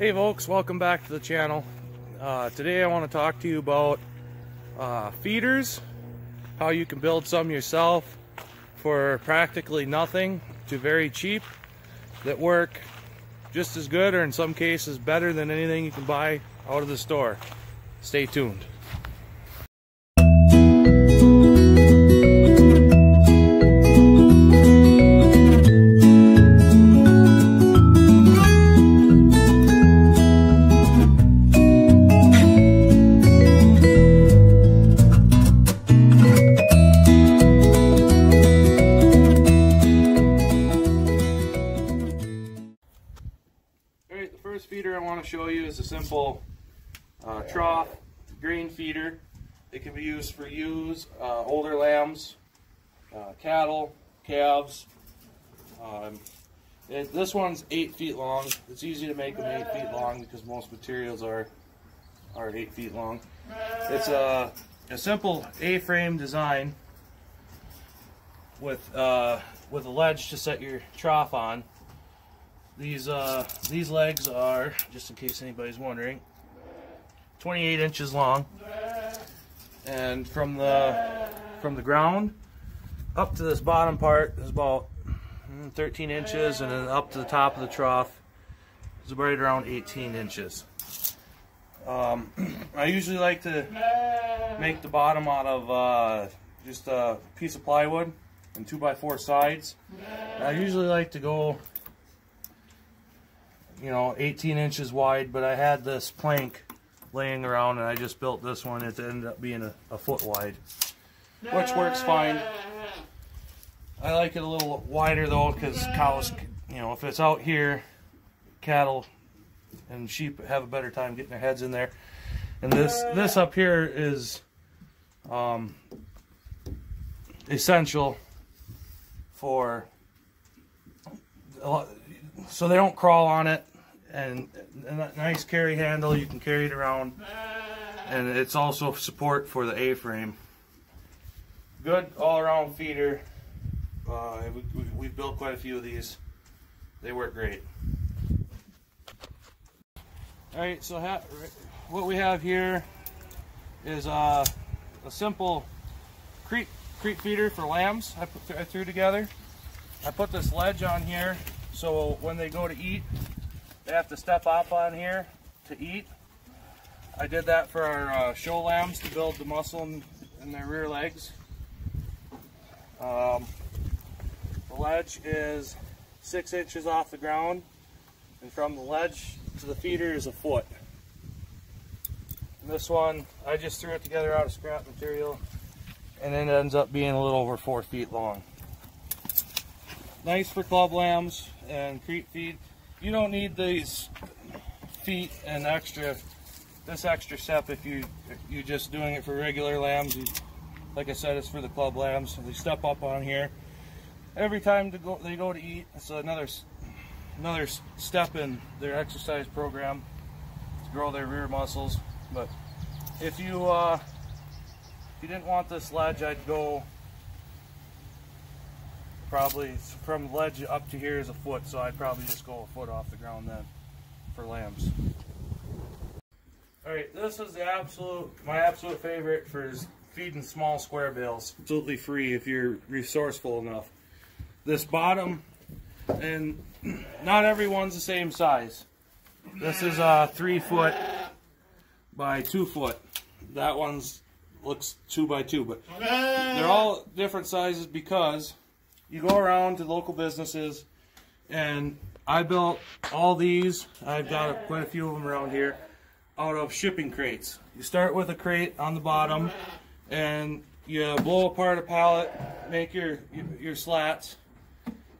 Hey folks, welcome back to the channel. Today I want to talk to you about feeders, how you can build some yourself for practically nothing to very cheap, that work just as good or in some cases better than anything you can buy out of the store. Stay tuned. First feeder I want to show you is a simple trough grain feeder. It can be used for ewes, older lambs, cattle, calves. This one's 8 feet long. It's easy to make them 8 feet long because most materials are 8 feet long. It's a simple A-frame design with a ledge to set your trough on. These legs are, just in case anybody's wondering, 28 inches long, and from the ground up to this bottom part is about 13 inches, and then up to the top of the trough is right around 18 inches. I usually like to make the bottom out of just a piece of plywood and 2x4 sides. I usually like to go 18 inches wide, but I had this plank laying around and I just built this one. It ended up being a foot wide, which works fine. I like it a little wider though, because cows, if it's out here, cattle and sheep have a better time getting their heads in there. And this up here is essential for so they don't crawl on it, and a nice carry handle, you can carry it around, and it's also support for the A-frame. Good all-around feeder. We've built quite a few of these. They work great. Alright, so what we have here is a simple creep feeder for lambs I threw together. I put this ledge on here so when they go to eat, they have to step up on here to eat. I did that for our show lambs to build the muscle in their rear legs. The ledge is 6 inches off the ground, and from the ledge to the feeder is a foot. And this one, I just threw it together out of scrap material, and it ends up being a little over 4 feet long. Nice for club lambs and creep feed. You don't need these feet and this extra step if you're just doing it for regular lambs. Like I said, it's for the club lambs. So they step up on here every time they go to eat. It's another step in their exercise program to grow their rear muscles. But if you didn't want this ledge, I'd go probably from the ledge up to here is a foot, so I'd probably just go a foot off the ground then for lambs. Alright, this is my absolute favorite for feeding small square bales. Absolutely free if you're resourceful enough. This bottom, and not everyone's the same size. This is 3 foot by 2 foot. That one's looks 2 by 2, but they're all different sizes because you go around to local businesses, and I built all these. I've got quite a few of them around here out of shipping crates. You start with a crate on the bottom, and you blow apart a pallet, make your slats,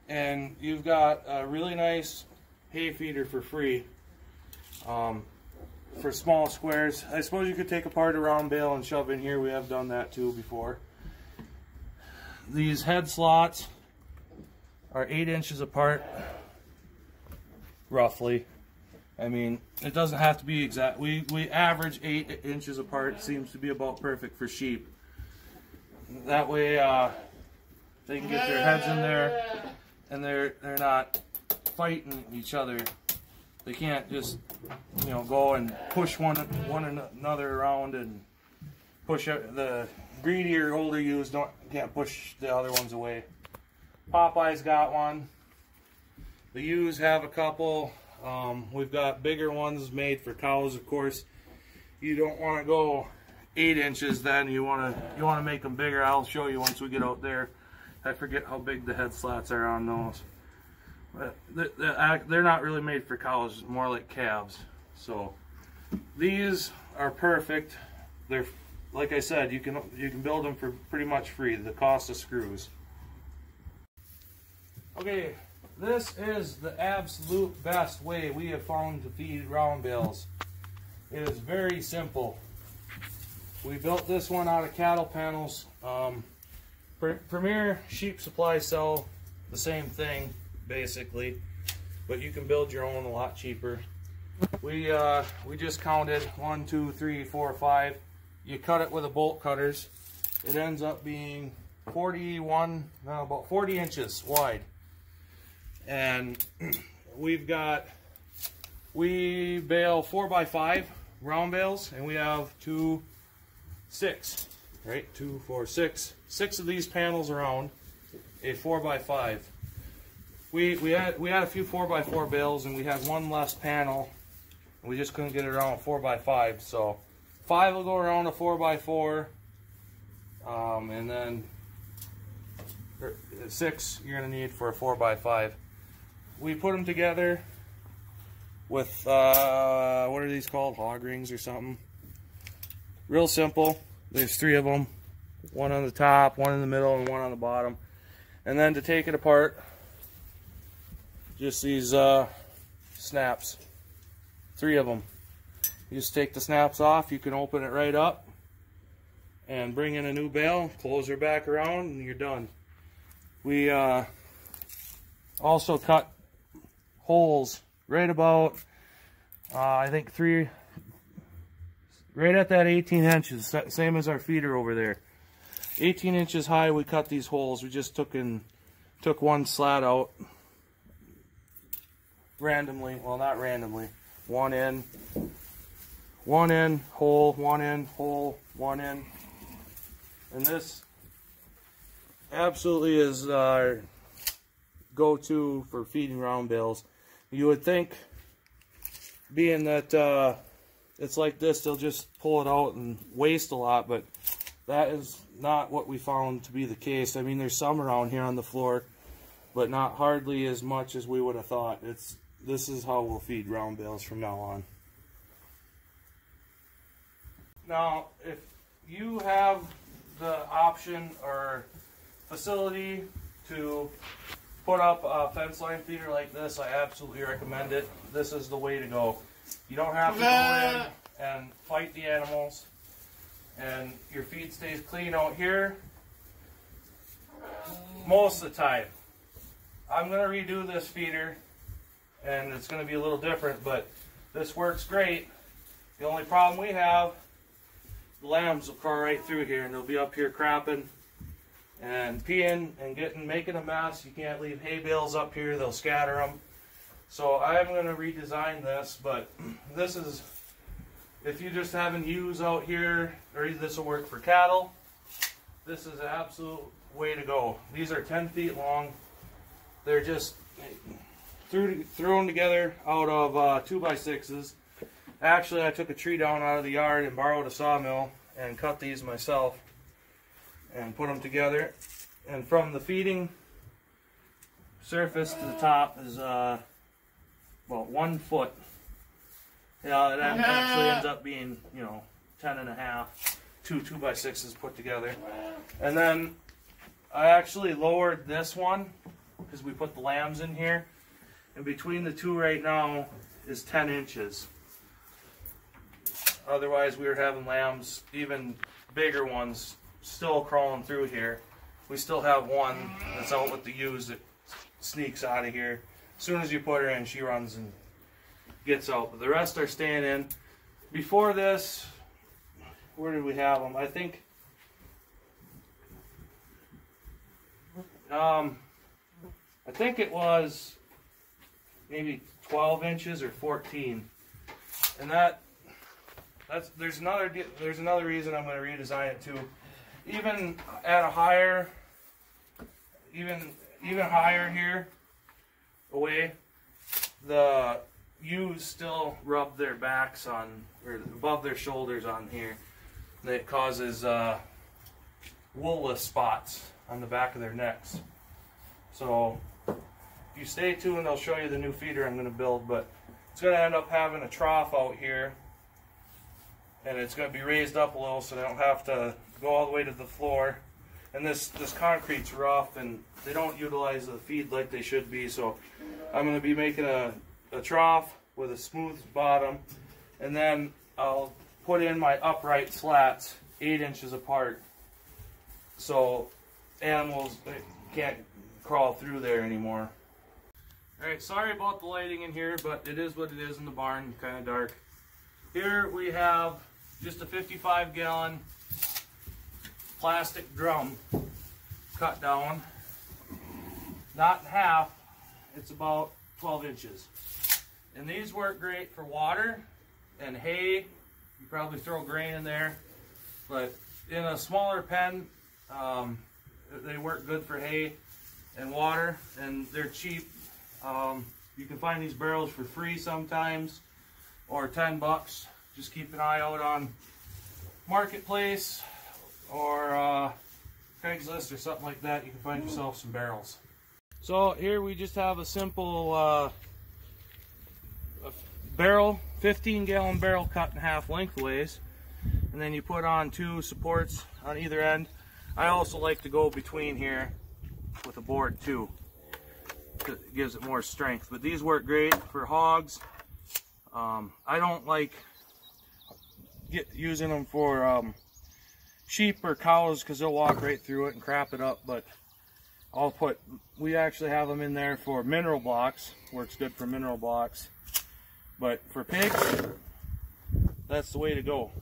and you've got a really nice hay feeder for free for small squares. I suppose you could take apart a round bale and shove in here. We have done that too before. These head slots are 8 inches apart, roughly. I mean, it doesn't have to be exact. We average 8 inches apart. It seems to be about perfect for sheep. That way they can get their heads in there, and they're not fighting each other They can't just, you know, go and push one another around and push the greedier older ewes can't push the other ones away. Popeye's got one. The ewes have a couple. We've got bigger ones made for cows, of course. You don't want to go 8 inches then. You want to make them bigger. I'll show you once we get out there. I forget how big the head slats are on those. But they're not really made for cows, more like calves. So these are perfect. They're, like I said, you can build them for pretty much free. The cost of screws. Okay, this is the absolute best way we have found to feed round bales. It is very simple. We built this one out of cattle panels. Premier Sheep Supply sell the same thing basically, but you can build your own a lot cheaper. We just counted 1, 2, 3, 4, 5. You cut it with a bolt cutters. It ends up being about 40 inches wide. And we bale 4x5 round bales, and we have 2, 6, right? 2, 4, 6. 6 of these panels around a 4x5. We had a few 4x4 bales, and we had one less panel, and we just couldn't get it around a 4x5. So 5 will go around a 4x4, and then 6 you're gonna need for a 4x5. We put them together with what are these called? Hog rings or something. Real simple. There's 3 of them. One on the top, one in the middle, and one on the bottom. And then to take it apart, just these snaps. 3 of them. You just take the snaps off. You can open it right up and bring in a new bale, close her back around, and you're done. We also cut holes right about I think 3, right at that 18 inches, same as our feeder over there. 18 inches high. We cut these holes. We just took one slat out randomly. Well, not randomly. One in, hole, one in, hole, one in. And this absolutely is our go-to for feeding round bales. You would think, being that it's like this, they'll just pull it out and waste a lot, but that is not what we found to be the case. I mean, there's some around here on the floor, but not hardly as much as we would have thought. This is how we'll feed round bales from now on. Now, if you have the option or facility to put up a fence line feeder like this, I absolutely recommend it. This is the way to go. You don't have to go in and fight the animals, and your feed stays clean out here most of the time. I'm going to redo this feeder, and it's going to be a little different, but this works great. The only problem we have, the lambs will crawl right through here, and they'll be up here crapping and peeing and making a mess. You can't leave hay bales up here, they'll scatter them. So I'm going to redesign this, but this is, if you just having ewes out here, or this will work for cattle, this is an absolute way to go. These are 10 feet long. They're just thrown together out of 2x6s. Actually, I took a tree down out of the yard and borrowed a sawmill and cut these myself and put them together. And from the feeding surface to the top is about 1 foot. Yeah, it actually ends up being, 10.5, 2 2x6s put together. And then I actually lowered this one because we put the lambs in here. And between the two right now is 10 inches. Otherwise, we were having lambs, even bigger ones, still crawling through here. We still have one that's out with the ewes that sneaks out of here. As soon as you put her in, she runs and gets out. But the rest are staying in. Before this, where did we have them? I think it was maybe 12 inches or 14. And there's another reason I'm going to redesign it too. Even at a higher, even higher here away, the ewes still rub their backs on, or above their shoulders on here. That causes woolless spots on the back of their necks. So if you stay tuned, I'll show you the new feeder I'm going to build, but it's going to end up having a trough out here, and it's going to be raised up a little so they don't have to go all the way to the floor. And this concrete's rough, and they don't utilize the feed like they should be, so I'm going to be making a trough with a smooth bottom, and then I'll put in my upright slats 8 inches apart so animals can't crawl through there anymore. Alright, sorry about the lighting in here, but it is what it is in the barn, kind of dark. Here we have just a 55-gallon plastic drum cut down, not in half, it's about 12 inches. And these work great for water and hay. You probably throw grain in there, but in a smaller pen, they work good for hay and water, and they're cheap. You can find these barrels for free sometimes, or 10 bucks. Just keep an eye out on Marketplace or Craigslist or something like that. You can find yourself some barrels. So here we just have a simple barrel, 15-gallon barrel cut in half lengthways, and then you put on 2 supports on either end. I also like to go between here with a board too. It gives it more strength, but these work great for hogs. I don't like using them for sheep or cows because they'll walk right through it and crap it up, but we actually have them in there for mineral blocks. Works good for mineral blocks. But for pigs, that's the way to go.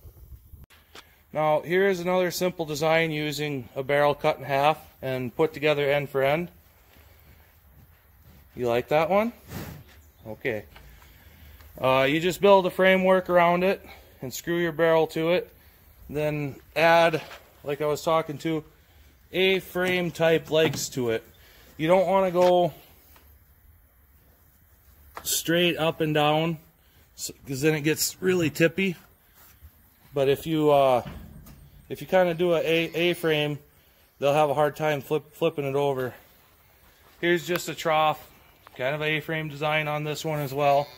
Now here's another simple design using a barrel cut in half and put together end for end. You like that one? Okay. You just build a framework around it and screw your barrel to it. Then add, like I was talking to, A-frame type legs to it. You don't want to go straight up and down, because then it gets really tippy. But if you kind of do a A-frame, they'll have a hard time flipping it over. Here's just a trough, kind of A-frame design on this one as well.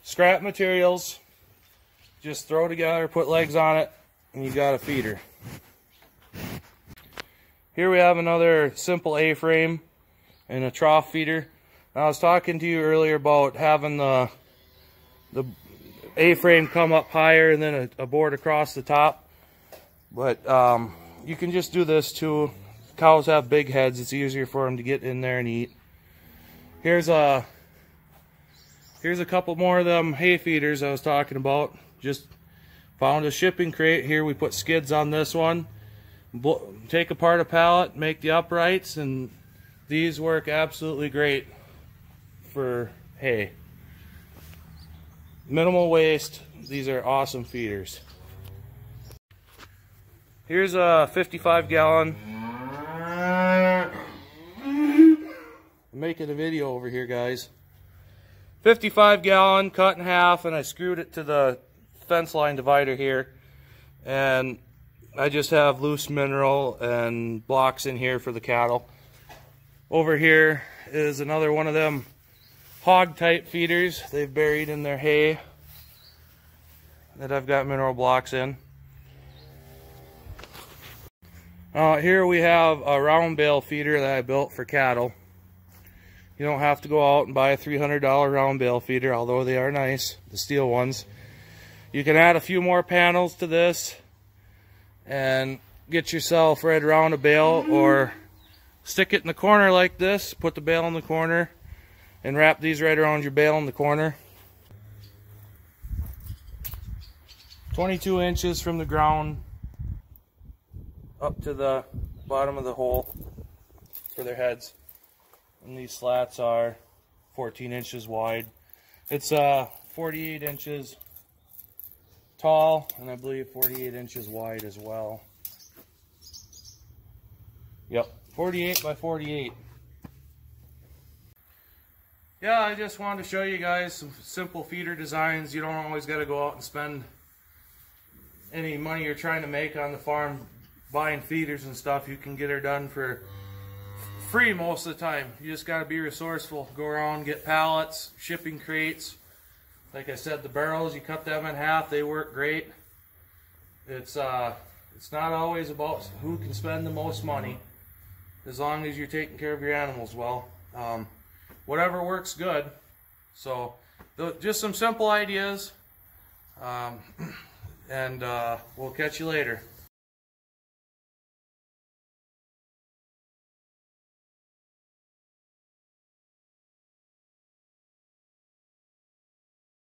Scrap materials, just throw together, put legs on it, and you got a feeder. Here we have another simple A-frame and a trough feeder. I was talking to you earlier about having the A-frame come up higher and then a board across the top. But you can just do this too. Cows have big heads. It's easier for them to get in there and eat. Here's a couple more of them hay feeders I was talking about. Just found a shipping crate. Here we put skids on this one. Take apart a pallet, make the uprights, and these work absolutely great for hay. Minimal waste. These are awesome feeders. Here's a 55-gallon. I'm making a video over here, guys. 55-gallon cut in half, and I screwed it to the fence line divider here, and I just have loose mineral and blocks in here for the cattle. Over here is another one of them hog type feeders they've buried in their hay that I've got mineral blocks in. Here we have a round bale feeder that I built for cattle. You don't have to go out and buy a $300 round bale feeder, although they are nice, the steel ones. You can add a few more panels to this and get yourself right around a bale, or stick it in the corner like this, put the bale in the corner, and wrap these right around your bale in the corner. 22 inches from the ground up to the bottom of the hole for their heads. And these slats are 14 inches wide. It's 48 inches tall, and I believe 48 inches wide as well. Yep, 48 by 48. Yeah, I just wanted to show you guys some simple feeder designs. You don't always got to go out and spend any money you're trying to make on the farm buying feeders and stuff. You can get her done for free most of the time. You just got to be resourceful. Go around, get pallets, shipping crates. Like I said, the barrels, you cut them in half, they work great. It's not always about who can spend the most money, as long as you're taking care of your animals well. Whatever works good. So just some simple ideas, and we'll catch you later.